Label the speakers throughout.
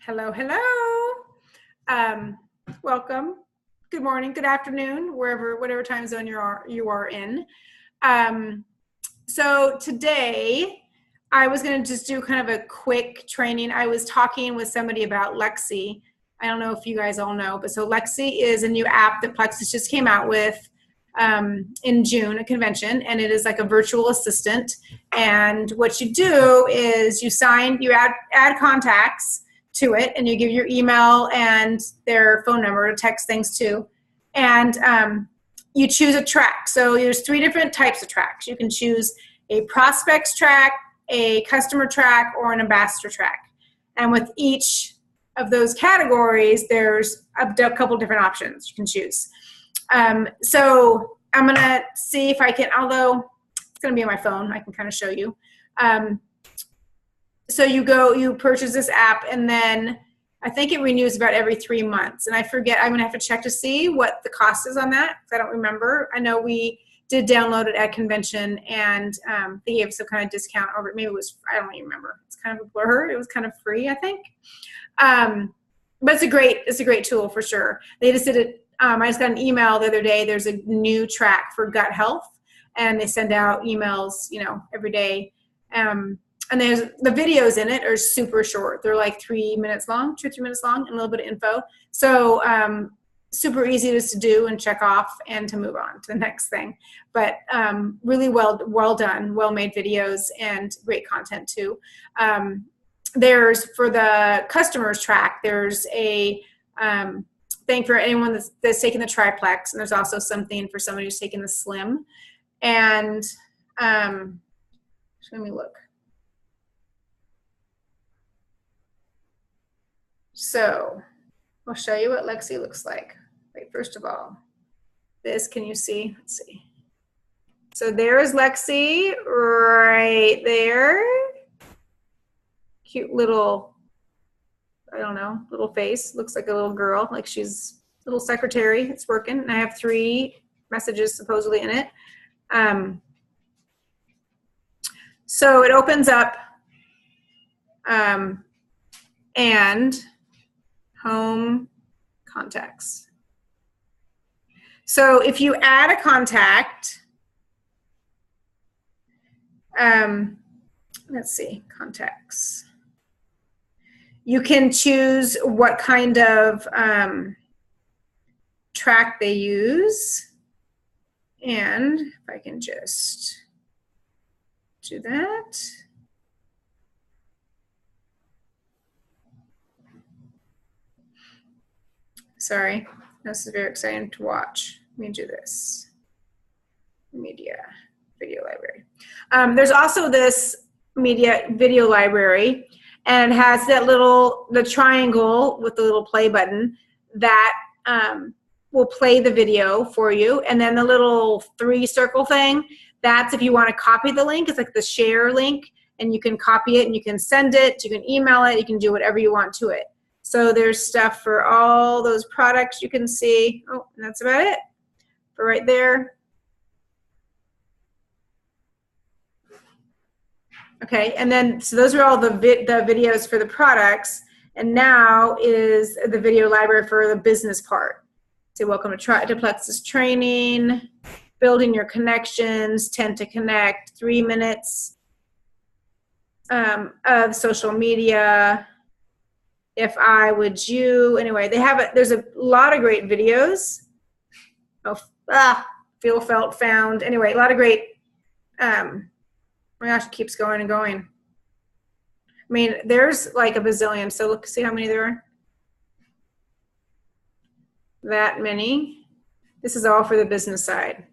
Speaker 1: Hello, hello. Welcome. Good morning, good afternoon, whatever time zone you are in. So today I was going to just do kind of a quick training. I was talking with somebody about Lexi. I don't know if you guys all know, but so Lexi is a new app that Plexus just came out with in June, a convention, and it is like a virtual assistant. And what you do is you add contacts to it, and you give your email and their phone number to text things to, and you choose a track. So there's 3 different types of tracks. You can choose a prospects track, a customer track, or an ambassador track. And with each of those categories, there's a couple different options you can choose. So I'm gonna see if I can, although it's gonna be on my phone, I can kind of show you. So you purchase this app, and then I think it renews about every 3 months. And I forget, I'm gonna have to check to see what the cost is on that, because I don't remember. I know we did download it at convention, and they gave some kind of discount over it. Maybe it was, I don't even remember. It's kind of a blur. It was kind of free, I think. But it's a great tool for sure. They just did it. I just got an email the other day. There's a new track for gut health, and they send out emails, every day. And there's the videos in it are super short. They're like 3 minutes long, 2 or 3 minutes long, and a little bit of info. So super easy just to do and check off and to move on to the next thing. But really well done, well-made videos and great content too. There's, for the customers track, there's a thing for anyone that's taking the triplex, and there's also something for somebody who's taking the slim. And let me look. So I'll show you what Lexi looks like. Wait, first of all, can you see? Let's see. So there's Lexi right there. Cute little, I don't know, little face. Looks like a little girl, like she's a little secretary. It's working. And I have 3 messages supposedly in it. So it opens up and home contacts. So if you add a contact, let's see, contacts. You can choose what kind of track they use. And if I can just do that. Sorry, this is very exciting to watch. Let me do this. Media, video library. There's also this media video library, and it has that the triangle with the little play button that will play the video for you. And then the little 3 circle thing, that's if you want to copy the link. It's like the share link, and you can copy it and you can send it, you can email it, you can do whatever you want to it. So there's stuff for all those products you can see. Oh, and that's about it for right there. Okay, and then so those are all the videos for the products, and now is the video library for the business part. So welcome to Plexus training, building your connections, 10 to connect, 3 minutes of social media. If I would you, anyway, there's a lot of great videos. Feel, felt, found. Anyway, a lot of great, oh my gosh, it keeps going and going. I mean, there's like a bazillion, so look, see how many there are? That many. This is all for the business side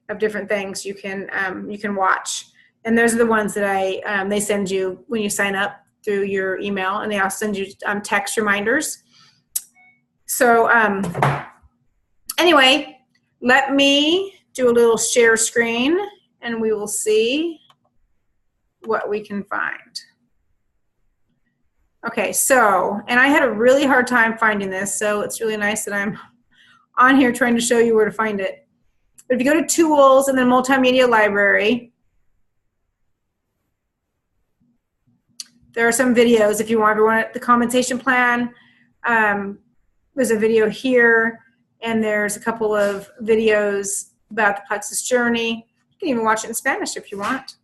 Speaker 1: of different things you can watch. And those are the ones that they send you when you sign up through your email, and they also send you text reminders. So anyway, let me do a little share screen, and we will see what we can find. Okay, so, and I had a really hard time finding this, so it's really nice that I'm on here trying to show you where to find it. But if you go to Tools and then Multimedia Library, there are some videos if you want everyone at the compensation plan. There's a video here, and there's a couple of videos about the Plexus journey. You can even watch it in Spanish if you want.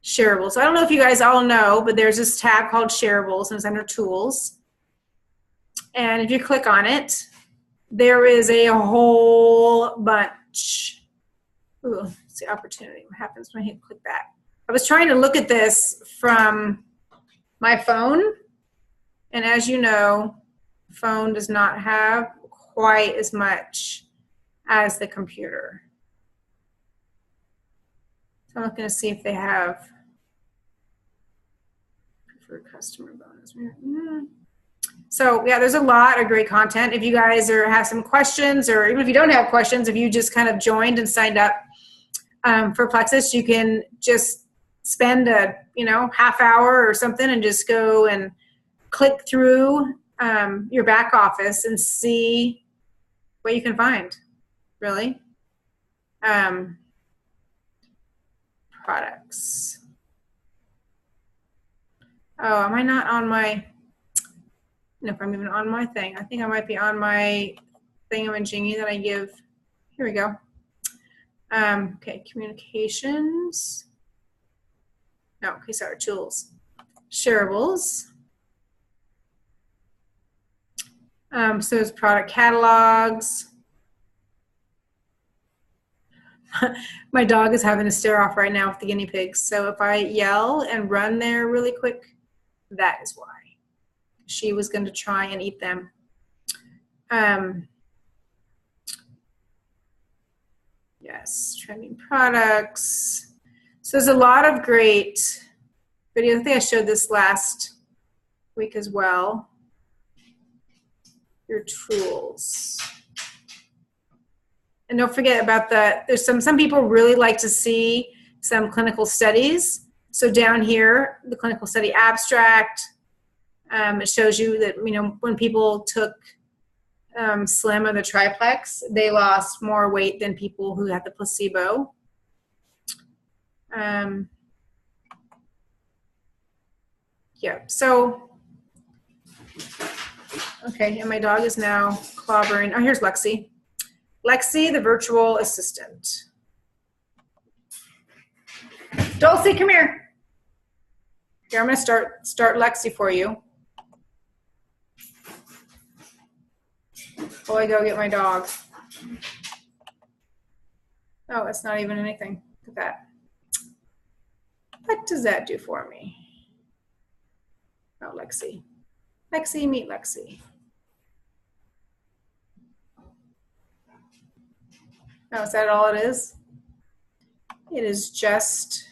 Speaker 1: Shareables. I don't know if you guys all know, but there's this tab called Shareables, and it's under Tools. And if you click on it, there is a whole bunch. Ooh, it's the opportunity. What happens when I hit click that? I was trying to look at this from my phone, and as you know, phone does not have quite as much as the computer. So I'm looking to see if they have preferred customer bonus. So yeah, there's a lot of great content. If you guys have some questions, or even if you don't have questions, if you just kind of joined and signed up for Plexus, you can just spend a half hour or something and just go and click through your back office and see what you can find, really. Products. Oh, am I not on my, no, if I'm even on my thing. I think I might be on my thingamajiggy that I give. Here we go. Okay, communications. No, okay, sorry, tools. Shareables. So there's product catalogs. My dog is having a stare off right now with the guinea pigs. So if I yell and run there really quick, that is why. She was going to try and eat them. Yes, trending products. So there's a lot of great videos. I think I showed this last week as well. Your tools. And don't forget about there's some people really like to see some clinical studies. So down here, the clinical study abstract, it shows you that, when people took Slim or the triplex, they lost more weight than people who had the placebo. Yeah, so, okay, and my dog is now clobbering. Oh, here's Lexi. Lexi, the virtual assistant. Dulcie, come here. Here, I'm going to start Lexi for you. While I go get my dog. Oh, it's not even anything. Look at that. What does that do for me? Oh, Lexi. Lexi, meet Lexi. Oh, is that all it is? It is just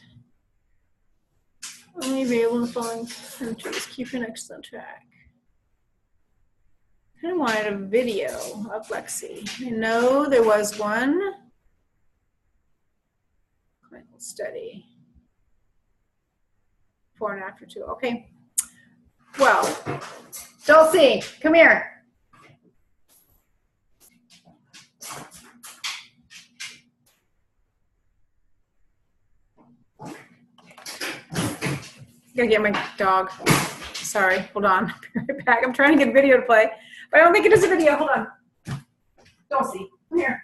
Speaker 1: only be able to find countries. Keep an excellent track. I kind of wanted a video of Lexi. I know there was one clinical study. Before and after too. Okay. Well, Dulcie, come here. Gotta get my dog. Sorry, hold on. I'll be right back. I'm trying to get a video to play, but I don't think it is a video. Hold on. Dulcie, come here.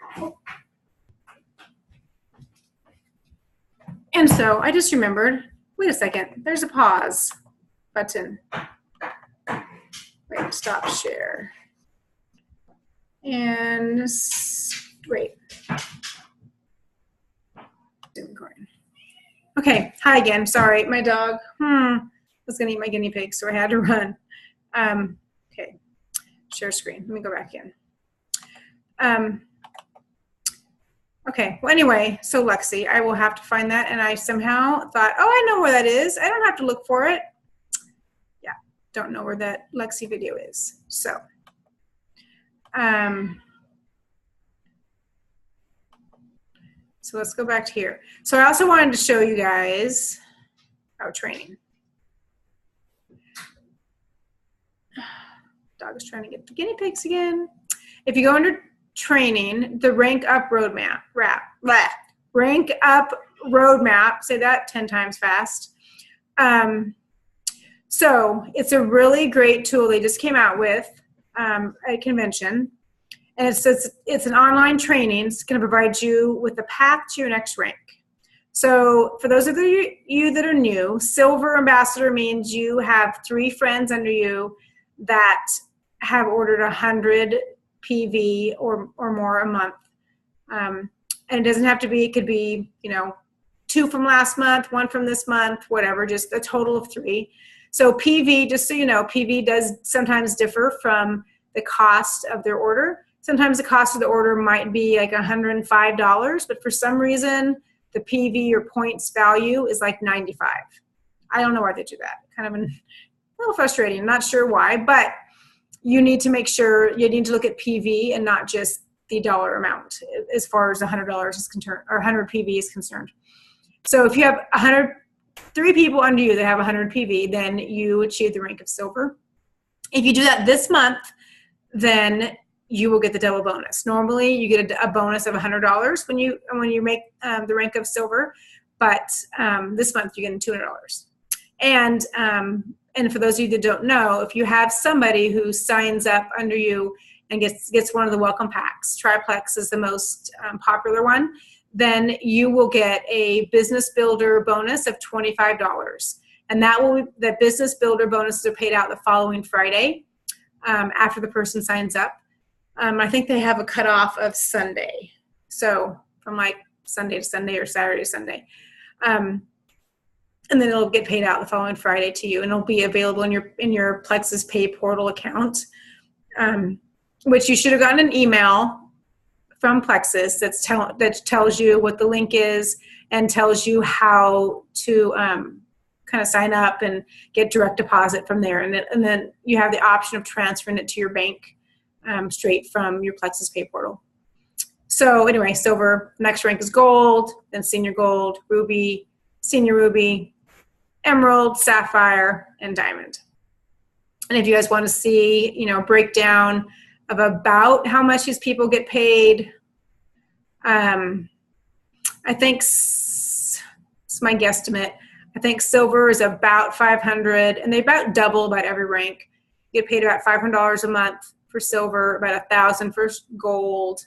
Speaker 1: And so I just remembered, wait a second, there's a pause button. Wait, stop share. And wait. Recording. Okay, hi again. Sorry, my dog was gonna eat my guinea pig, so I had to run. Okay, share screen. Let me go back in. Okay, well anyway, so Lexi, I will have to find that, and I somehow thought, oh, I know where that is. I don't have to look for it. Yeah, don't know where that Lexi video is. So, so let's go back to here. So I also wanted to show you guys our training. Dog is trying to get the guinea pigs again. If you go under training, the rank up roadmap, rank up roadmap. Say that 10 times fast. So it's a really great tool they just came out with at convention. And it's an online training. It's going to provide you with a path to your next rank. So for those of you that are new, Silver Ambassador means you have 3 friends under you that have ordered 100 PV or more a month. And it doesn't have to be, it could be, 2 from last month, 1 from this month, whatever, just a total of 3. So PV, just so you know, PV does sometimes differ from the cost of their order. Sometimes the cost of the order might be like $105, but for some reason, the PV or points value is like 95. I don't know why they do that. Kind of a little frustrating. I'm not sure why, but you need to make sure you need to look at PV and not just the dollar amount as far as $100 is concerned, or 100 PV is concerned. So if you have 3 people under you that have 100 PV, then you achieve the rank of Silver. If you do that this month, then you will get the double bonus. Normally, you get a bonus of $100 when you make the rank of Silver, but this month you get $200. And for those of you that don't know, if you have somebody who signs up under you and gets one of the welcome packs, Triplex is the most popular one, then you will get a business builder bonus of $25. And the business builder bonuses are paid out the following Friday after the person signs up. I think they have a cutoff of Sunday. So from like Sunday to Sunday or Saturday to Sunday. And then it'll get paid out the following Friday to you, and it'll be available in your Plexus Pay portal account, which you should have gotten an email from Plexus that tells you what the link is and tells you how to kind of sign up and get direct deposit from there. And then you have the option of transferring it to your bank straight from your Plexus Pay portal. So anyway, Silver, next rank is Gold, then Senior Gold, Ruby, Senior Ruby, Emerald, Sapphire, and Diamond. And if you guys want to see, a breakdown of about how much these people get paid, I think it's my guesstimate. I think Silver is about $500, and they about double about every rank. You get paid about $500 a month for Silver, about $1,000 for Gold.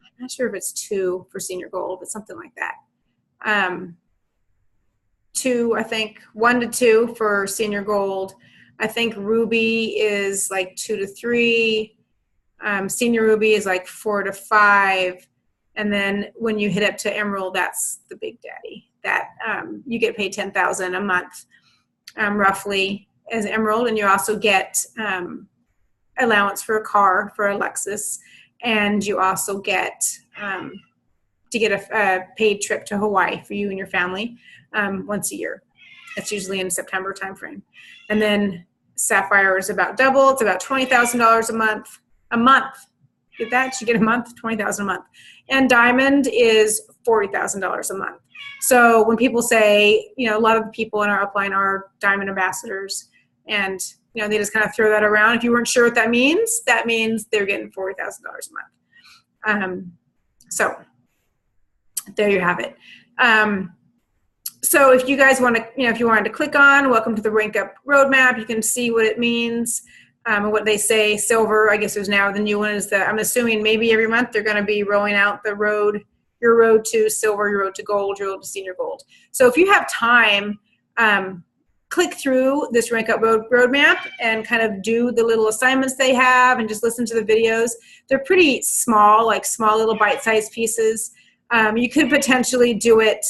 Speaker 1: I'm not sure if it's 2 for Senior Gold, but something like that. 2, I think 1 to 2 for Senior Gold. I think Ruby is like 2 to 3. Senior Ruby is like 4 to 5. And then when you hit up to Emerald, that's the big daddy. That you get paid $10,000 a month, roughly, as Emerald, and you also get allowance for a car for a Lexus, and you also get to get a paid trip to Hawaii for you and your family once a year. It's usually in September timeframe. And then Sapphire is about double. It's about $20,000 a month. A month. Get that? You get a month, $20,000 a month. And Diamond is $40,000 a month. So when people say, a lot of the people in our upline are Diamond ambassadors, and they just kind of throw that around. If you weren't sure what that means they're getting $40,000 a month. So there you have it. So if you guys want to, if you wanted to click on Welcome to the Rank Up Roadmap, you can see what it means and what they say. Silver, I guess there's now the new one is that I'm assuming maybe every month they're going to be rolling out your road to Silver, your road to Gold, your road to Senior Gold. So if you have time, click through this Rank Up roadmap and kind of do the little assignments they have and just listen to the videos. They're pretty small, like small little bite-sized pieces. You could potentially do it,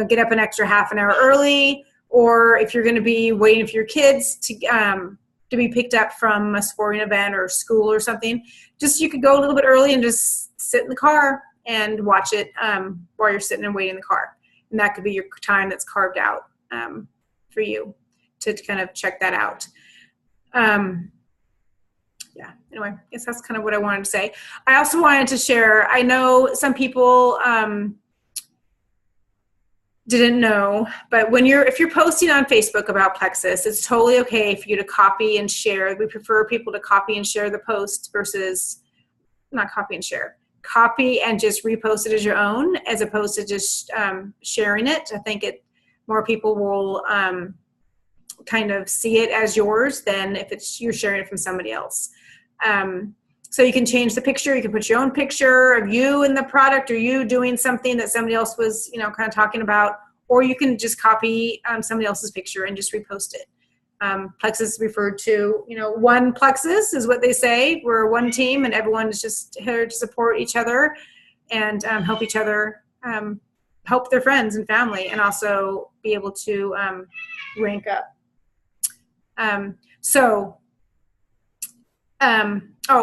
Speaker 1: get up an extra half an hour early, or if you're going to be waiting for your kids to be picked up from a sporting event or school or something, you could go a little bit early and just sit in the car and watch it while you're sitting and waiting in the car. And that could be your time that's carved out for you to kind of check that out. Anyway, I guess that's kind of what I wanted to say. I also wanted to share, I know some people didn't know, but if you're posting on Facebook about Plexus, it's totally okay for you to copy and share. We prefer people to copy and share the post versus not copy and share. copy and just repost it as your own, as opposed to just sharing it. I think more people will kind of see it as yours than if you're sharing it from somebody else. So you can change the picture. You can put your own picture of you in the product, or you doing something that somebody else was, kind of talking about, or you can just copy somebody else's picture and just repost it. Plexus is referred to, one Plexus is what they say. We're one team, and everyone is just here to support each other and help each other, help their friends and family, and also be able to rank up.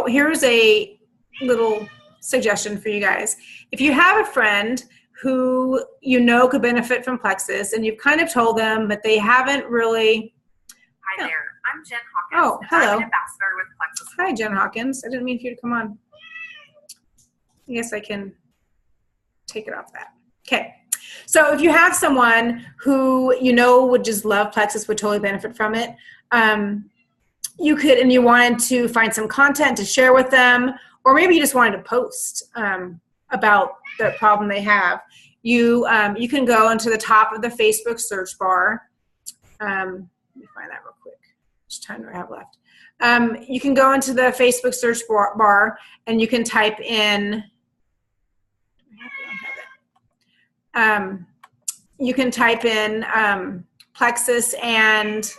Speaker 1: Here's a little suggestion for you guys. If you have a friend who could benefit from Plexus, and you've kind of told them, but they haven't really.
Speaker 2: Hi there, I'm Jen Hawkins.
Speaker 1: Oh, hello.
Speaker 2: I'm an ambassador with Plexus.
Speaker 1: Hi, Jen Hawkins. I didn't mean for you to come on. I guess I can take it off that. Okay. So if you have someone who would just love Plexus, would totally benefit from it, you could, and you wanted to find some content to share with them, or maybe you just wanted to post about the problem they have. You can go into the top of the Facebook search bar. Let me find that real quick. How much time do I have left? You can go into the Facebook search bar, and you can type in. You can type in Plexus and.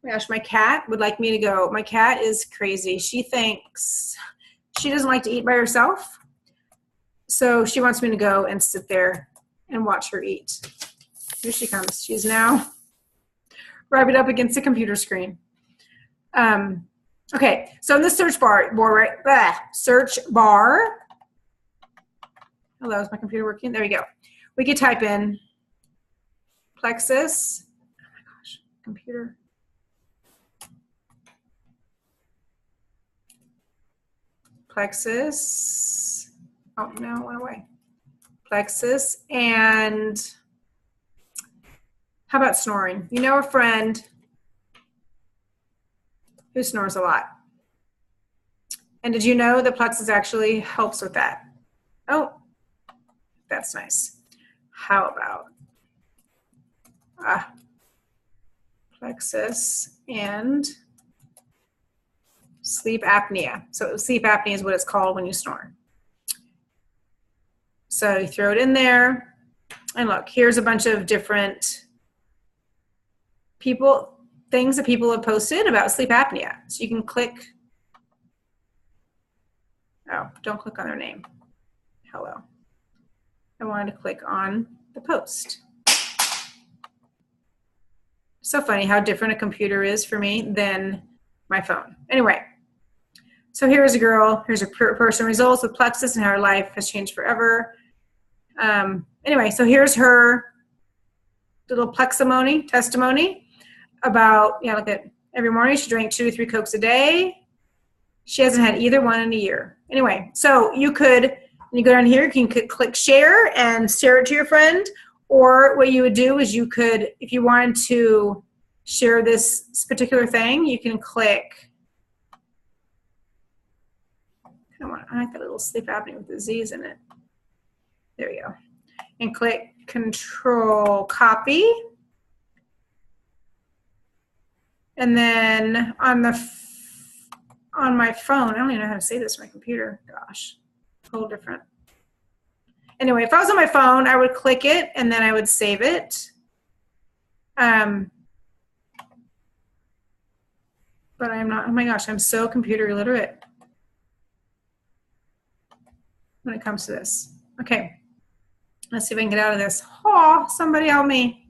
Speaker 1: Oh my gosh, my cat would like me to go. My cat is crazy. She thinks she doesn't like to eat by herself. So she wants me to go and sit there and watch her eat. Here she comes. She's now rubbing up against the computer screen. Okay, so in the search bar, search bar. Hello, is my computer working? There we go. We could type in Plexus. Oh my gosh, computer. Plexus. Oh, no, it went away. Plexus. And how about snoring? You know a friend who snores a lot. And did you know that Plexus actually helps with that? Oh, that's nice. How about Plexus and sleep apnea. So sleep apnea is what it's called when you snore. So you throw it in there, and look, here's a bunch of different things that people have posted about sleep apnea. So you can click. Oh, don't click on their name. Hello. I wanted to click on the post. So funny how different a computer is for me than my phone. Anyway. So here's a girl, here's a person results with Plexus and how her life has changed forever. Anyway, so here's her little testimony about, look at every morning she drank 2 to 3 Cokes a day. She hasn't had either one in a year. Anyway, so you could, when you go down here, you can click share and share it to your friend. Or what you would do is you could, if you wanted to share this particular thing, you can click. I like that little sleep apnea with the Z's in it. There we go. And click Control Copy. And then on my phone, I don't even know how to say this on my computer. Gosh, a little different. Anyway, if I was on my phone, I would click it and then I would save it. But I'm not. Oh my gosh, I'm so computer illiterate when it comes to this. Okay, let's see if I can get out of this. Oh, somebody help me.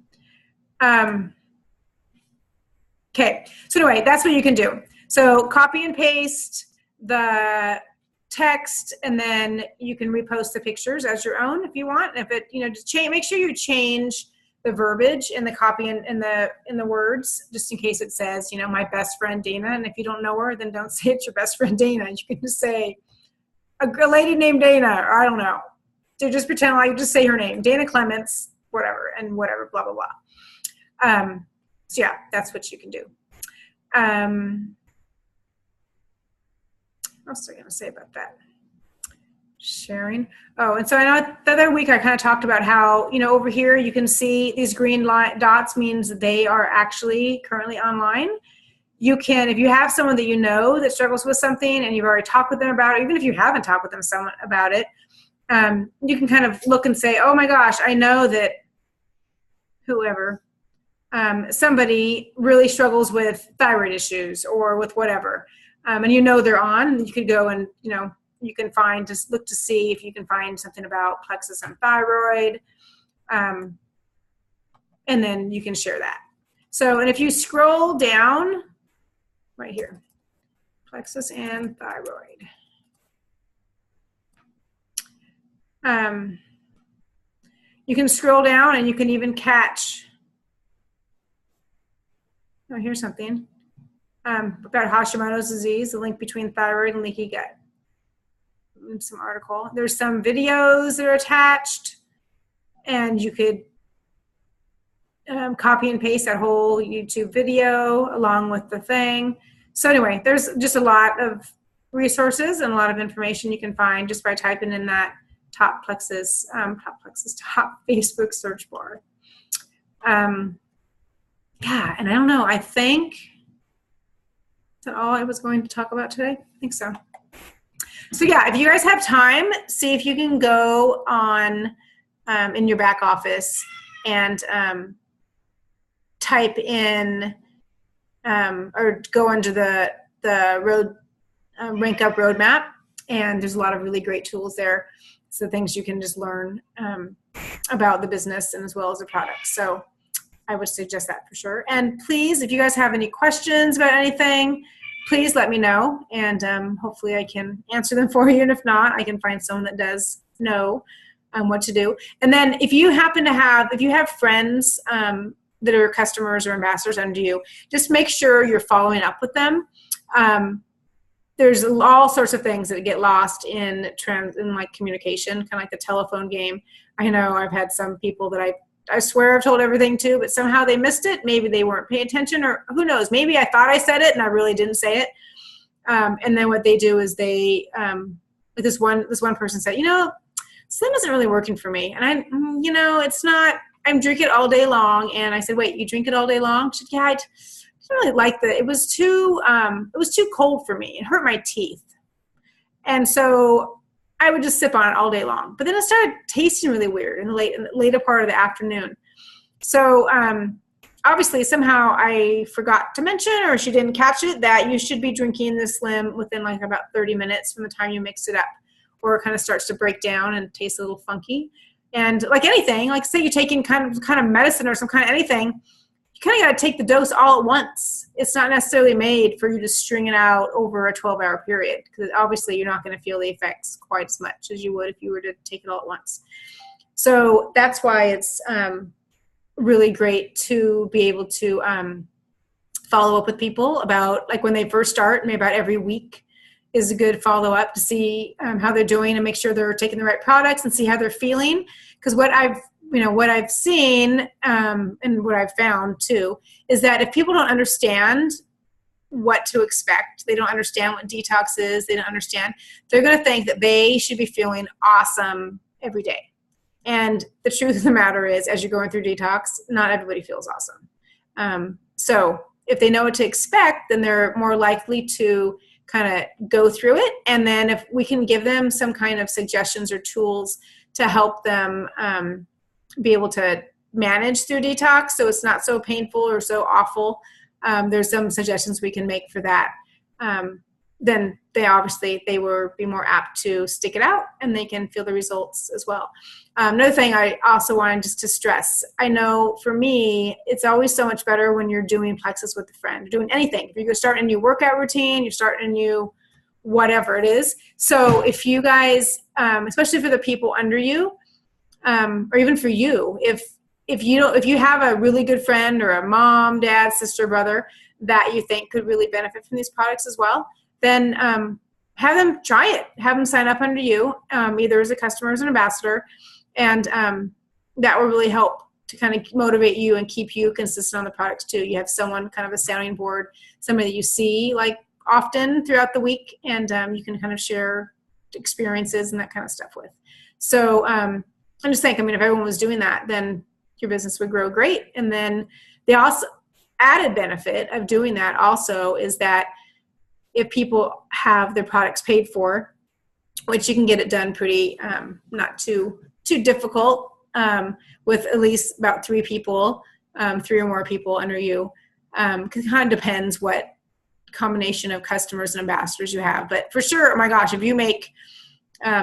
Speaker 1: Okay, so anyway, that's what you can do. So copy and paste the text, and then you can repost the pictures as your own if you want. If it, just make sure you change the verbiage in the copy and in the words, just in case it says, my best friend Dana. And if you don't know her, then don't say it's your best friend Dana. You can just say a lady named Dana, or I don't know. So just pretend like just say her name, Dana Clements, whatever, and whatever, blah blah blah. So yeah, that's what you can do. What else was I going to say about that? Sharing. Oh, and so I know the other week I kind of talked about how, over here you can see these green dots means they are actually currently online. You can, if you have someone that you know that struggles with something and you've already talked with them about it, even if you haven't talked with them about it, you can kind of look and say, oh my gosh, I know that whoever, somebody really struggles with thyroid issues or with whatever. And they're on, you could go and, you can just look to see if you can find something about plexus and thyroid. And then you can share that. So, and if you scroll down right here, plexus and thyroid. You can scroll down and you can even catch, oh, here's something about Hashimoto's disease, the link between thyroid and leaky gut. Some article. There's some videos that are attached, and you could copy and paste that whole YouTube video along with the thing. So anyway, there's just a lot of resources and a lot of information you can find just by typing in that top Facebook search bar. Yeah, and I don't know, I think, is that all I was going to talk about today? I think so. So yeah, if you guys have time, see if you can go on in your back office and type in or go into the road Rank Up roadmap, and there's a lot of really great tools there. So things you can just learn about the business and as well as the product. So I would suggest that for sure. And please, if you guys have any questions about anything, please let me know, and hopefully I can answer them for you. And if not, I can find someone that does know what to do. And then if you happen to if you have friends that are customers or ambassadors under you, just make sure you're following up with them. There's all sorts of things that get lost in like communication, kind of like the telephone game. I know I've had some people that I swear I've told everything to, but somehow they missed it. Maybe they weren't paying attention, or who knows, maybe I thought I said it and I really didn't say it. And then what they do is they, this one person said, Slim isn't really working for me. And it's not, I'm drinking it all day long. And I said, wait, you drink it all day long? She said, yeah, I didn't really like it was too cold for me. It hurt my teeth. And so I would just sip on it all day long. But then it started tasting really weird in the later part of the afternoon. So obviously somehow I forgot to mention, or she didn't catch it, that you should be drinking the Slim within like about 30 minutes from the time you mix it up, or it kind of starts to break down and taste a little funky. And like anything, like say you're taking kind of medicine or some kind of anything, you kind of got to take the dose all at once. It's not necessarily made for you to string it out over a 12-hour period, because obviously you're not going to feel the effects quite as much as you would if you were to take it all at once. So that's why it's really great to be able to follow up with people about, like when they first start, maybe about every week is a good follow-up to see how they're doing and make sure they're taking the right products and see how they're feeling. Because what I've seen and what I've found too is that if people don't understand what to expect, they don't understand what detox is, they don't understand, they're going to think that they should be feeling awesome every day. And the truth of the matter is, as you're going through detox, not everybody feels awesome. So if they know what to expect, then they're more likely to kind of go through it. And then if we can give them some kind of suggestions or tools to help them be able to manage through detox so it's not so painful or so awful, there's some suggestions we can make for that. Then they will be more apt to stick it out, and they can feel the results as well. Another thing I also wanted just to stress, I know for me, it's always so much better when you're doing plexus with a friend, you're doing anything. If you're starting a new workout routine, you're starting a new whatever it is. So if you guys, especially for the people under you, or even for you, if you have a really good friend or a mom, dad, sister, brother that you think could really benefit from these products as well, then have them try it. Have them sign up under you, either as a customer or as an ambassador, and that will really help to kind of motivate you and keep you consistent on the products too. You have someone, kind of a sounding board, somebody that you see like often throughout the week, and you can kind of share experiences and that kind of stuff with. So I'm just thinking, I mean, if everyone was doing that, then your business would grow great. And then the also added benefit of doing that also is that if people have their products paid for, which you can get it done pretty, not too difficult, with at least about 3 people, 3 or more people under you. Because it kind of depends what combination of customers and ambassadors you have. But for sure, oh my gosh, if you make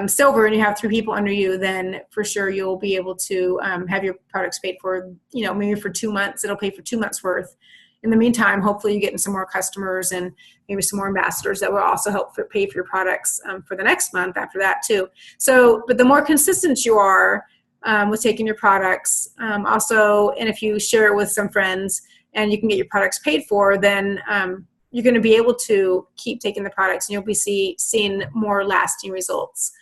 Speaker 1: silver and you have 3 people under you, then for sure you'll be able to have your products paid for, maybe for 2 months. It'll pay for 2 months worth. In the meantime, hopefully you get in some more customers and maybe some more ambassadors that will also help pay for your products for the next month after that too. So, but the more consistent you are with taking your products, also, and if you share it with some friends and you can get your products paid for, then you're going to be able to keep taking the products and you'll be seeing more lasting results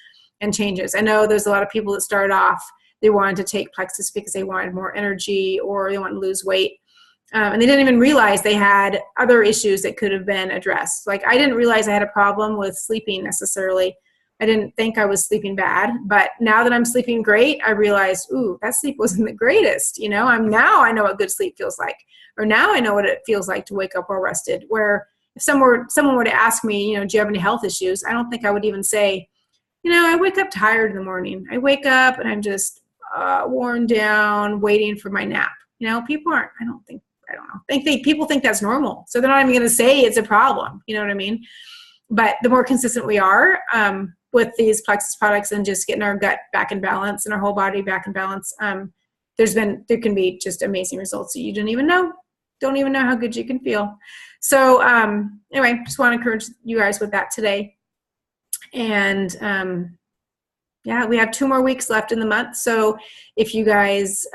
Speaker 1: and changes. I know there's a lot of people that started off, they wanted to take Plexus because they wanted more energy or they wanted to lose weight. And they didn't even realize they had other issues that could have been addressed. Like I didn't realize I had a problem with sleeping necessarily. I didn't think I was sleeping bad, but now that I'm sleeping great, I realized, ooh, that sleep wasn't the greatest. Now I know what good sleep feels like, or now I know what it feels like to wake up well rested. Where if someone were to ask me, do you have any health issues? I don't think I would even say, I wake up tired in the morning. I wake up and I'm just worn down, waiting for my nap. People aren't. I don't know. People think that's normal, so they're not even going to say it's a problem. You know what I mean? But the more consistent we are with these Plexus products and just getting our gut back in balance and our whole body back in balance, there can be just amazing results that you don't even know how good you can feel. So anyway, just want to encourage you guys with that today. And we have 2 more weeks left in the month. So if you guys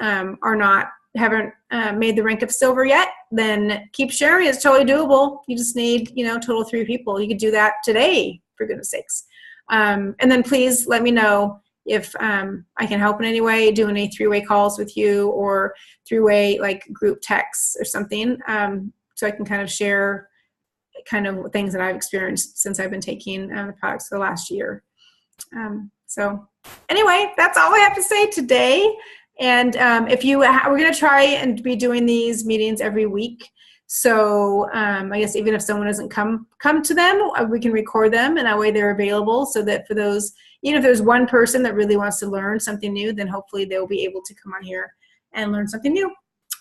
Speaker 1: haven't made the rank of silver yet, then keep sharing. It's totally doable. You just need, total 3 people. You could do that today, for goodness sakes. And then please let me know if I can help in any way, do any 3-way calls with you or 3-way like group texts or something, so I can kind of share kind of things that I've experienced since I've been taking the products for the last year. So anyway, that's all I have to say today. And we're going to try and be doing these meetings every week. So I guess even if someone doesn't come to them, we can record them, and that way they're available so that for those, even if there's one person that really wants to learn something new, then hopefully they'll be able to come on here and learn something new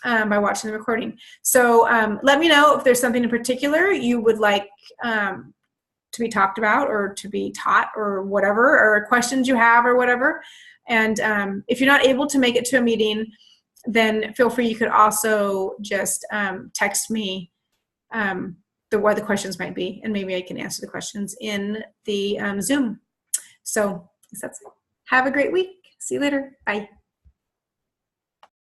Speaker 1: by watching the recording. So let me know if there's something in particular you would like to be talked about or to be taught or whatever, or questions you have or whatever. And if you're not able to make it to a meeting, then feel free. You could also just text me what the questions might be, and maybe I can answer the questions in the Zoom. So that's it. Have a great week. See you later. Bye.